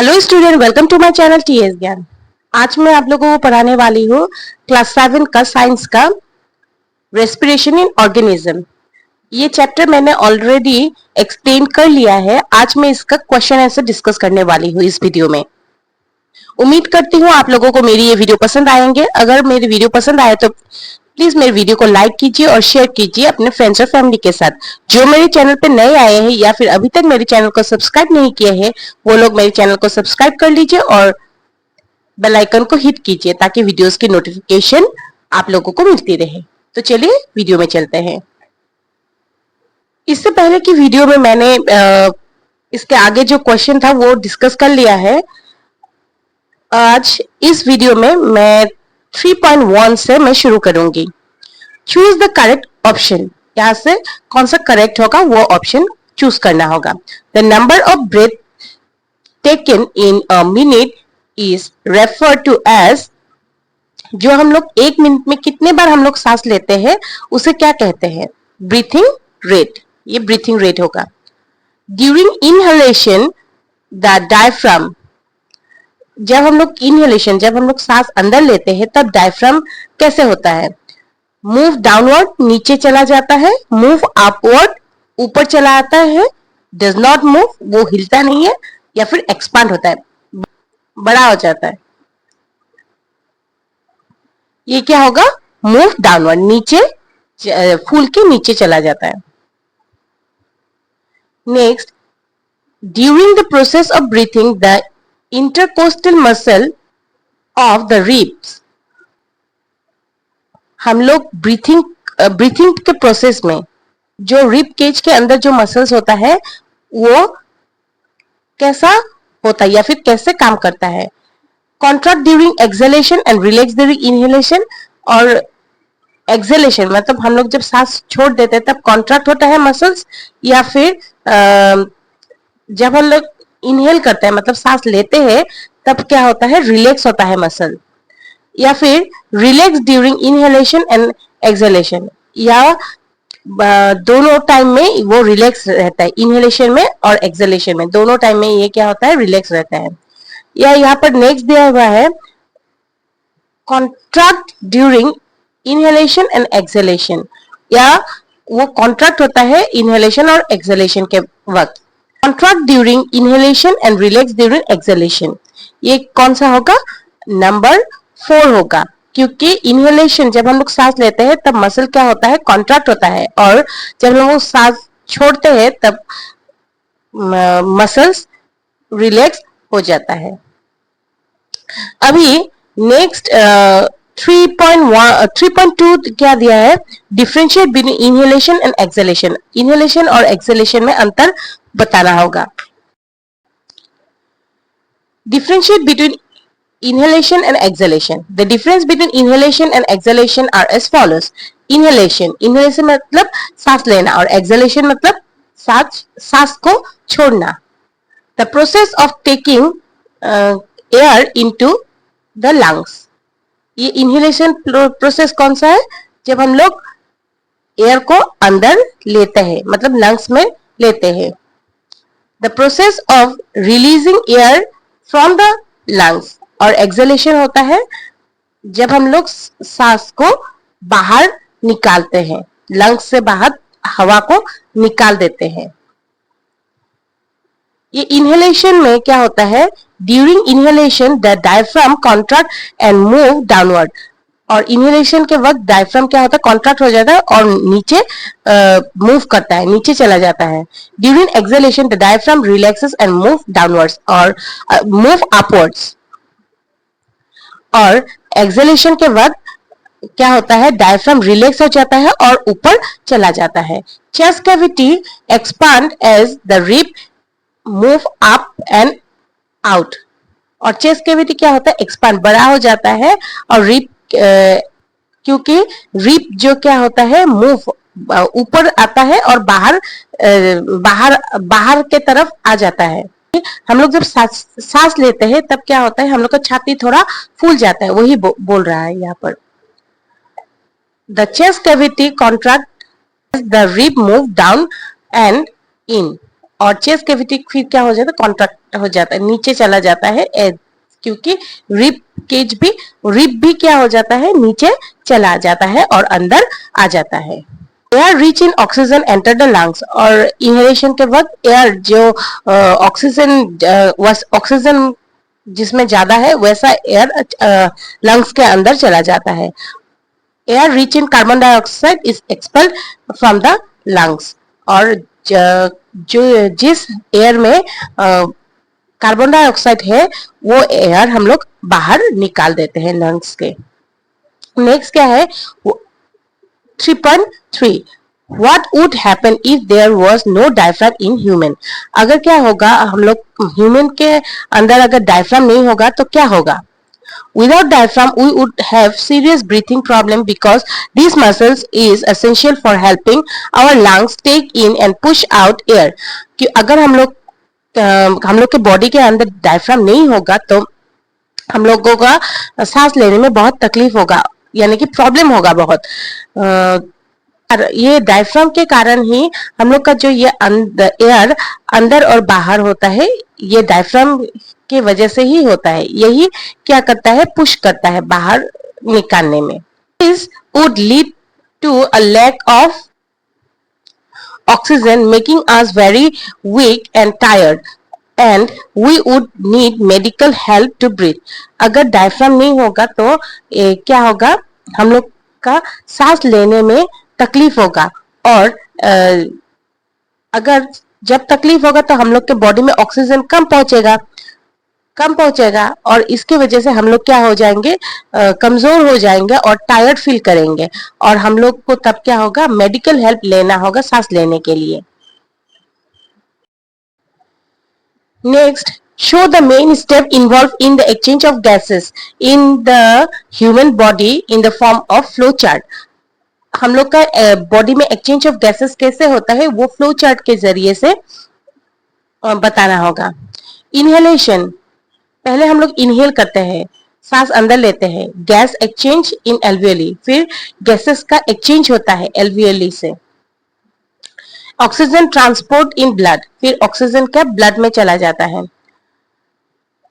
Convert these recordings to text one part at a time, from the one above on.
Hello student, welcome to my channel TS Gyan. आज मैं आप लोगों को पढ़ाने वाली हूँ क्लास 7 का साइंस का रेस्पिरेशन इन ऑर्गेनिज्म। ये चैप्टर मैंने ऑलरेडी एक्सप्लेन कर लिया है। आज मैं इसका क्वेश्चन आंसर डिस्कस करने वाली हूँ इस वीडियो में। उम्मीद करती हूँ आप लोगों को मेरी ये वीडियो पसंद आएंगे। अगर मेरी वीडियो पसंद आए तो प्लीज मेरे वीडियो को लाइक कीजिए और शेयर कीजिए अपने फ्रेंड्स और फैमिली के साथ। जो मेरे चैनल पे नए आए हैं या फिर अभी तक मेरे चैनल को सब्सक्राइब नहीं किए हैं, वो लोग मेरे चैनल को सब्सक्राइब कर लीजिए और बेल आइकन को हिट कीजिए ताकि वीडियोस की नोटिफिकेशन आप लोगों को मिलती रहे। तो चलिए वीडियो में चलते हैं। इससे पहले की वीडियो में मैंने इसके आगे जो क्वेश्चन था वो डिस्कस कर लिया है। आज इस वीडियो में मैं 3.1 से मैं शुरू करूंगी। Choose the correct option. यहाँ से कौन सा करेक्ट होगा वो ऑप्शन चूज करना होगा। The number of breath taken in a minute is refer to as. जो हम लोग एक मिनट में कितने बार हम लोग सांस लेते हैं उसे क्या कहते हैं? Breathing rate. ये ब्रीथिंग रेट होगा। During inhalation the diaphragm. जब हम लोग इनहेलेशन, जब हम लोग सांस अंदर लेते हैं तब डायफ्राम कैसे होता है? मूव डाउनवर्ड, नीचे चला जाता है। मूव अपवर्ड, ऊपर चला आता है। डज नॉट मूव, वो हिलता नहीं है। या फिर एक्सपांड होता है, बड़ा हो जाता है। ये क्या होगा? मूव डाउनवर्ड, नीचे फूल के नीचे चला जाता है। Next, during the process of breathing the intercostal muscle of the ribs. हम लोग ब्रीथिंग के प्रोसेस में जो रिब केज के अंदर जो मसल्स होता है वो कैसा होता है या फिर कैसे काम करता है? Contract during exhalation and relax during inhalation. और एक्सहेलेशन मतलब हम लोग जब सांस छोड़ देते हैं तब कॉन्ट्रैक्ट होता है मसल्स, या फिर जब हम लोग इनहेल करते हैं मतलब सांस लेते हैं तब क्या होता है? रिलैक्स होता है मसल। या फिर relax during inhalation and exhalation, या दोनों टाइम में वो रिलैक्स रहता है। इनहेलेशन में और एक्सहेलेशन में दोनों टाइम में ये क्या होता है? रिलैक्स रहता है। या यहाँ पर नेक्स्ट दिया हुआ है contract during inhalation and exhalation, या वो कॉन्ट्रैक्ट होता है इनहेलेशन और एक्सहेलेशन के वक्त। Contract during inhalation and relax during exhalation, ये कौन सा होगा? नंबर 4 होगा। क्योंकि इनहेलेशन जब हम लोग सांस लेते हैं तब मसल क्या होता है? कॉन्ट्रैक्ट होता है, और जब हम लोग सांस छोड़ते हैं तब मसल्स रिलैक्स हो जाता है। अभी नेक्स्ट 3.2 क्या दिया है? Differentiate between inhalation and exhalation. Inhalation और एक्सहेलेशन में अंतर बताना होगा। Differentiate between inhalation and exhalation. The difference between inhalation and exhalation are as follows. Inhalation मतलब सांस लेना और exhalation मतलब सांस को छोड़ना। The process of taking air into the lungs. ये inhalation process कौन सा है? जब हम लोग एयर को अंदर लेते हैं मतलब लंग्स में लेते हैं। The process of releasing air from the lungs. और एक्सहेलेशन होता है जब हम लोग सांस को बाहर निकालते हैं, लंग्स से बाहर हवा को निकाल देते हैं। ये इनहेलेशन में क्या होता है? During inhalation the diaphragm contract and move downward. और इनहेलेशन के वक्त डायफ्राम क्या होता है? कॉन्ट्रैक्ट हो जाता है और नीचे मूव करता है, नीचे चला जाता है। During exhalation the diaphragm relaxes and move downwards और मूव अपवर्ड्स। और एक्सहेलेशन के वक्त क्या होता है? डायफ्राम रिलैक्स हो जाता है और ऊपर चला जाता है। Chest cavity expand as the rib move up and out. और चेस्ट कैविटी क्या होता है? एक्सपांड, बड़ा हो जाता है। और रिब क्योंकि रिब जो क्या होता है? मूव ऊपर आता है और बाहर के तरफ आ जाता है। हम लोग जब सांस लेते हैं तब क्या होता है? हम लोग का छाती थोड़ा फूल जाता है, वही बोल रहा है यहाँ पर। The chest cavity contract the rib move down and in. और चेस्ट कैविटी फिर क्या हो जाता है, कॉन्ट्रैक्ट हो जाता है, नीचे चला जाता है, क्योंकि रिब भी क्या हो जाता है, नीचे चला जाता है और अंदर आ जाता है। Air rich in oxygen enter the lungs, और इनहेलेशन के वक्त एयर जो ऑक्सीजन जिसमें ज्यादा है वैसा एयर लंग्स के अंदर चला जाता है। Air rich in carbon dioxide is expelled from the lungs, और जो जिस एयर में कार्बन डाइऑक्साइड है वो एयर हम लोग बाहर निकाल देते हैं लंग्स के। नेक्स्ट क्या है, 3.3 What would happen if there was no diaphragm in human? अगर क्या होगा, हम लोग ह्यूमन के अंदर अगर डायफ्राम नहीं होगा तो क्या होगा? Without diaphragm, we would have serious breathing problem because these muscles is essential for helping our lungs take in and push out air. कि अगर हम लोग के बॉडी के अंदर डायफ्राम नहीं होगा तो हम लोगों का सांस लेने में बहुत तकलीफ होगा, यानी कि प्रॉब्लम होगा बहुत। ये डायफ्राम के कारण ही हम लोग का जो ये एयर अंदर और बाहर होता है, ये डायफ्राम के वजह से ही होता है। यही क्या करता है, पुश करता है बाहर निकालने में। This would lead to a lack of oxygen, making us very weak and tired, and we would need medical help to breathe. अगर डायफ्राम नहीं होगा तो क्या होगा, हम लोग का सांस लेने में तकलीफ होगा, और अगर जब तकलीफ होगा तो हम लोग के बॉडी में ऑक्सीजन कम पहुंचेगा, और इसकी वजह से हम लोग क्या हो जाएंगे, कमजोर हो जाएंगे और टायर्ड फील करेंगे, और हम लोग को तब क्या होगा, मेडिकल हेल्प लेना होगा सांस लेने के लिए। Next, show the main step involved in the exchange of gases in the human body in the form of flow chart. हम लोग का बॉडी में एक्सचेंज ऑफ गैसेस कैसे होता है वो फ्लो चार्ट के जरिए से बताना होगा। इनहेलेशन, पहले हम लोग इनहेल करते हैं, सांस अंदर लेते हैं, गैस एक्सचेंज इन एल्वियोली, फिर गैसेस का एक्सचेंज होता है एल्वियोली से। ऑक्सीजन ट्रांसपोर्ट इन ब्लड, फिर ऑक्सीजन का ब्लड में चला जाता है।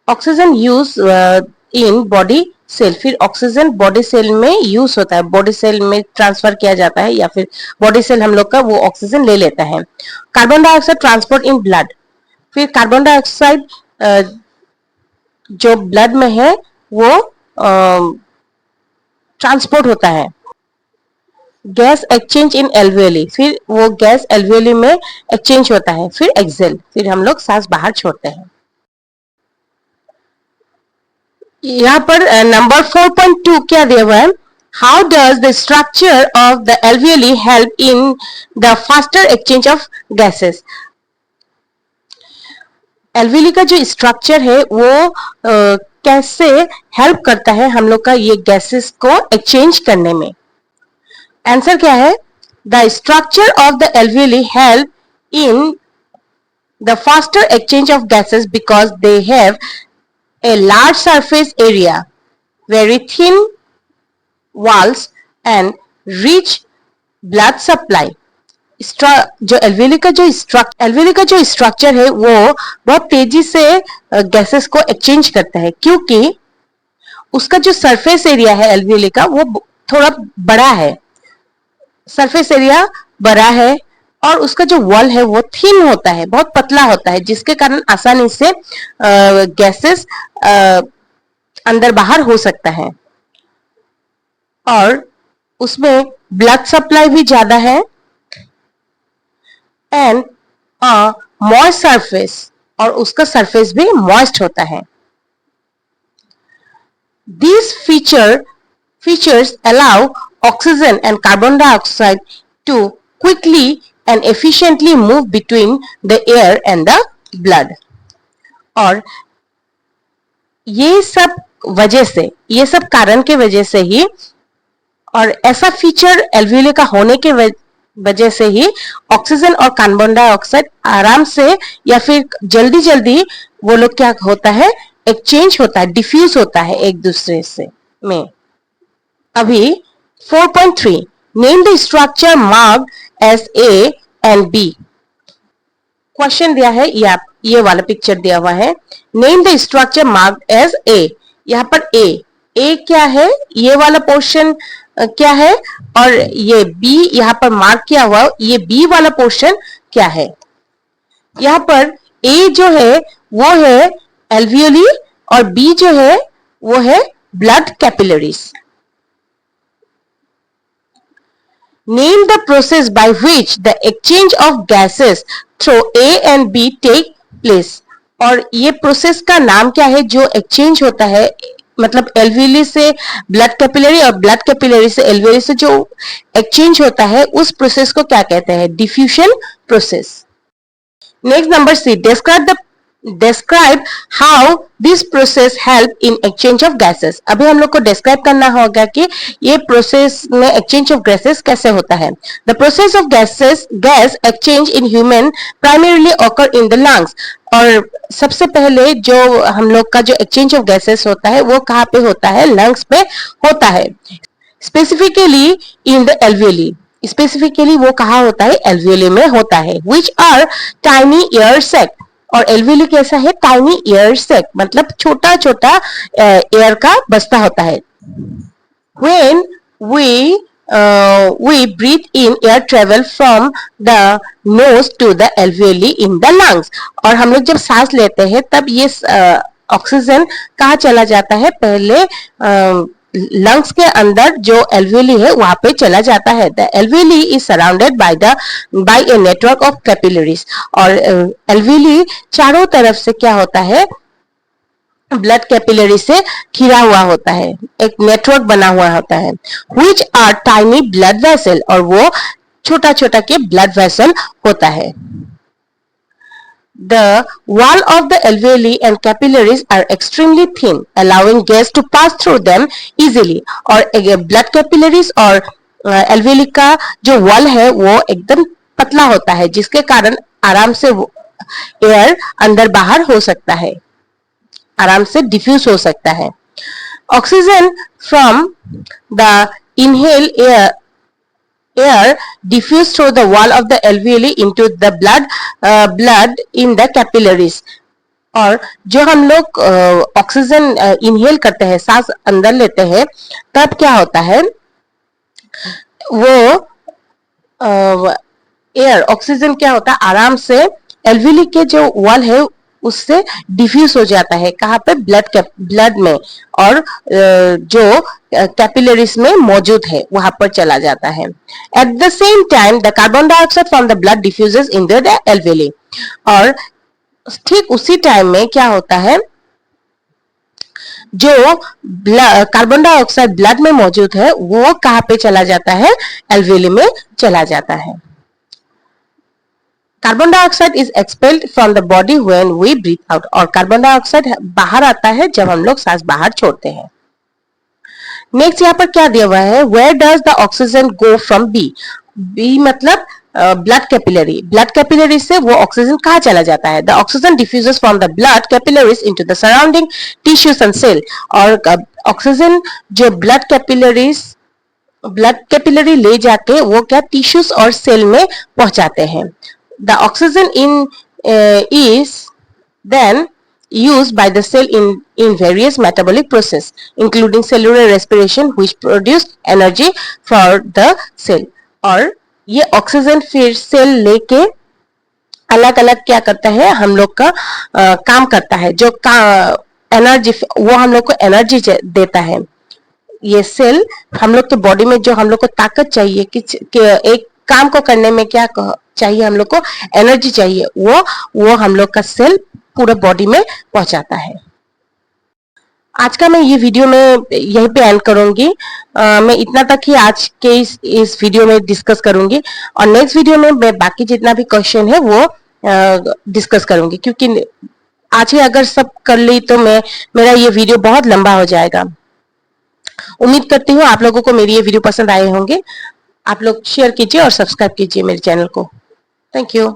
Oxygen use in body cell, फिर ऑक्सीजन बॉडी सेल में यूज होता है, बॉडी सेल में ट्रांसफर किया जाता है, या फिर बॉडी सेल हम लोग का वो ऑक्सीजन ले लेता है। Carbon dioxide transport in blood, फिर कार्बन डाइऑक्साइड जो ब्लड में है वो ट्रांसपोर्ट होता है। गैस एक्सचेंज इन एल्वियोली, फिर वो गैस एल्वियोली में एक्सचेंज होता है। फिर एक्सेल, फिर हम लोग सांस बाहर छोड़ते हैं। यहाँ पर नंबर 4.2 क्या दिया हुआ है, how does the structure of the alveoli help in the faster exchange of gases. Alveoli का जो स्ट्रक्चर है वो कैसे हेल्प करता है हम लोग का ये गैसेस को एक्सचेंज करने में। आंसर क्या है, the structure of the alveoli help in the faster exchange of gases because they have a large surface area, very thin walls and rich blood supply. जो एल्वियोली का जो स्ट्रक्चर है वो बहुत तेजी से गैसेस को एक्सचेंज करता है, क्योंकि उसका जो सरफेस एरिया है एल्वियोली का वो थोड़ा बड़ा है, सरफेस एरिया बड़ा है, और उसका जो वॉल है वो थिन होता है, बहुत पतला होता है, जिसके कारण आसानी से गैसेस अंदर बाहर हो सकता है, और उसमें ब्लड सप्लाई भी ज्यादा है, एंड मॉइस्ट सरफेस, और उसका सरफेस भी मॉइस्ट होता है। These features allow oxygen and carbon dioxide to quickly and efficiently move between the air and the blood. और ये सब कारण के वजह से ही, और ऐसा फीचर एल्वियोली का होने के वजह से ही ऑक्सीजन और कार्बन डाइऑक्साइड आराम से या फिर जल्दी वो लोग क्या होता है, एक्सचेंज होता है, डिफ्यूज होता है एक दूसरे से में। अभी 4.3 name the structure marked as A and B. Question दिया है, ये वाला पिक्चर दिया हुआ है। Name the structure marked as A. यहाँ पर ए क्या है, ये वाला पोर्शन क्या है, और ये बी यहाँ पर मार्क किया हुआ, ये बी वाला पोर्शन क्या है। यहाँ पर ए जो है वो है एल्वियोली और बी जो है वो है blood capillaries. Name the process by which the exchange of gases through A and B take place। और ये प्रोसेस का नाम क्या है जो एक्सचेंज होता है, मतलब एल्वियोली से ब्लड कैपिलरी और ब्लड कैपिलरी से एल्वियोली से जो एक्सचेंज होता है उस प्रोसेस को क्या कहते हैं, diffusion process. Next number C, describe how this process help in exchange of gases। अभी हम लोग को डिस्क्राइब करना होगा कि ये प्रोसेस में एक्सचेंज ऑफ गैसेस कैसे होता है। The process of gas exchange in human primarily occur in the lungs. और सबसे पहले जो हम लोग का जो एक्सचेंज ऑफ गैसेस होता है वो कहाँ पे होता है, लंग्स पे होता है। Specifically in the alveoli, specifically वो कहाँ होता है, एल्वियोली में होता है। Which are tiny air sac. और एल्वियोली कैसा है, टाइनी एयर सैक, मतलब छोटा छोटा एयर का बस्ता होता है। When we breathe in, air travel from the nose to the alveoli in the lungs। और हम लोग जब सांस लेते हैं तब ये ऑक्सीजन कहाँ चला जाता है, पहले लंग्स के अंदर जो एल्वियोली है वहां पे चला जाता है। The alveoli is surrounded by a network of capillaries. और एल्वियोली चारों तरफ से क्या होता है, ब्लड कैपिलरी से घिरा हुआ होता है, एक नेटवर्क बना हुआ होता है। Which are tiny blood vessel, और वो छोटा छोटा के ब्लड वेसल होता है। The wall of the alveoli and capillaries are extremely thin, allowing gas to pass through them easily। और blood capillaries और alveoli का जो wall है वो एकदम पतला होता है, जिसके कारण आराम से एयर अंदर बाहर हो सकता है, आराम से डिफ्यूज हो सकता है। Oxygen from the inhale air diffuse through the wall of the alveoli into the blood in the capillaries। और जो हम लोग ऑक्सीजन इनहेल करते हैं, सांस अंदर लेते हैं, तब क्या होता है, वो एयर ऑक्सीजन क्या होता है, आराम से एल्वियोली के जो वॉल है उससे डिफ्यूज हो जाता है, कहाँ पे, ब्लड में, और जो कैपिलरीज में मौजूद है वहां पर चला जाता है। At the same time the carbon dioxide from the blood diffuses in the alveoli. और ठीक उसी टाइम में क्या होता है, जो कार्बन डाइऑक्साइड ब्लड में मौजूद है वो कहाँ पे चला जाता है, एल्वियोली में चला जाता है। Carbon dioxide is expelled from the body when we breathe out. और कार्बन डाइऑक्साइड बाहर आता है जब हम लोग सांस बाहर छोड़ते हैं। नेक्स्ट यहाँ पर क्या दिया हुआ है, where does the oxygen go from B. B मतलब ब्लड कैपिलरी, ब्लड कैपिलरी से वो ऑक्सीजन कहाँ चला जाता है, the oxygen diffuses from the blood capillaries into the surrounding tissues and cell. और ऑक्सीजन जो ब्लड कैपिलरी ले जाके वो क्या, टिश्यूज और सेल में पहुंचाते हैं। The oxygen is then used by the cell in various metabolic process, including cellular respiration, which produce energy for the cell। और ये ऑक्सीजन फिर सेल लेके अलग अलग क्या करता है, हम लोग का काम करता है, जो एनर्जी वो हम लोग को एनर्जी देता है। ये सेल हम लोग के बॉडी में जो हम लोग को ताकत चाहिए कि एक काम को करने में क्या चाहिए, हम लोग को एनर्जी चाहिए, वो हम लोग का सेल पूरे बॉडी में पहुंचाता है। आज का मैं ये वीडियो में यहीं पे एंड करूंगी। मैं इतना तक ही आज के इस वीडियो में डिस्कस करूंगी, और नेक्स्ट वीडियो में मैं बाकी जितना भी क्वेश्चन है वो डिस्कस करूंगी, क्योंकि आज ही अगर सब कर ली तो मेरा ये वीडियो बहुत लंबा हो जाएगा। उम्मीद करती हूँ आप लोगों को मेरी ये वीडियो पसंद आए होंगे। आप लोग शेयर कीजिए और सब्सक्राइब कीजिए मेरे चैनल को। Thank you.